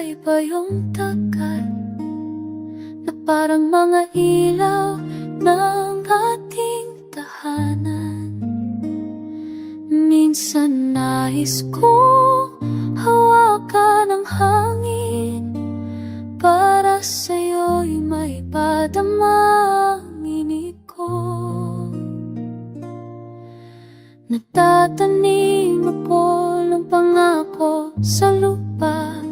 iba yung tagal na parang mga ilaw ng ating tahanan. Minsan nais kong hawakan ang hangin para sa'yo'y may padamang inig ko. Natatanim ako ng pangako sa lupa,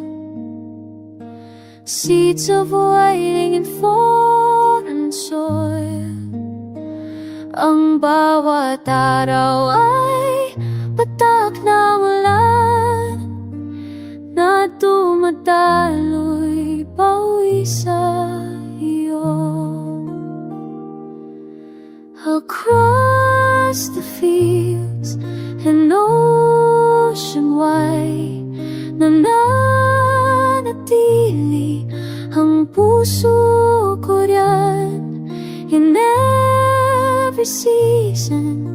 seeds of waiting in foreign soil. Ang bawat araw ay patak na ulan na dumadaloy pauwi sa iyo. Across the fields and ocean wide, nananatili ang puso ko riyan. In every season,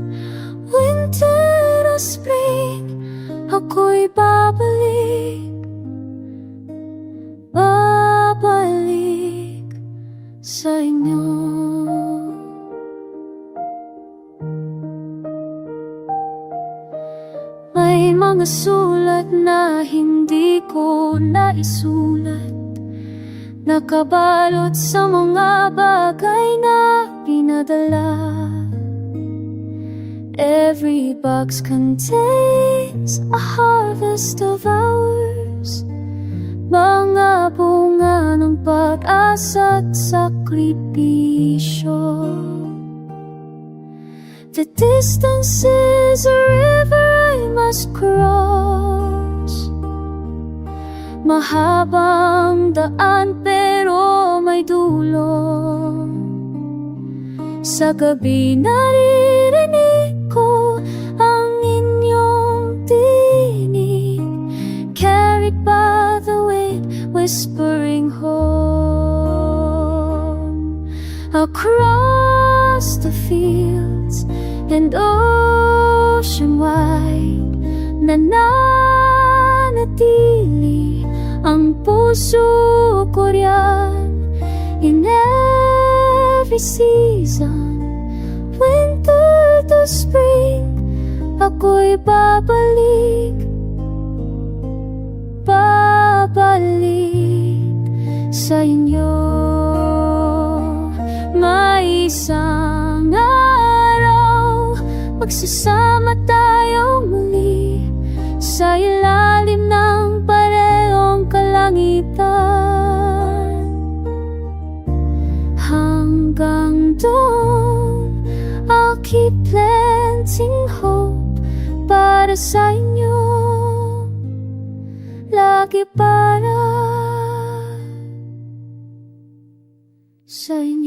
winter or spring, ako'y babalik, babalik sa inyo. May mga sulat na hindi ko naisulat, nakabalot sa mga bagay na pinadala. Every box contains a harvest of hours, mga bunga ng pag-asa at sakripisyo. The distance is a river I must cross, mahabang daan pero may dulo. Sa gabi naririnig ko ang inyong tinig, carried by the wind, whispering home. Across the fields and ocean wide, nananatili ang puso ko riyan. In every season, winter to spring, ako'y babalik, babalik sa inyo. May isang araw, magsasama tayo muli sa ilalim ng parehong kalangitan. Hanggang doon, I'll keep planting hope para sa inyo, lagi para sa inyo.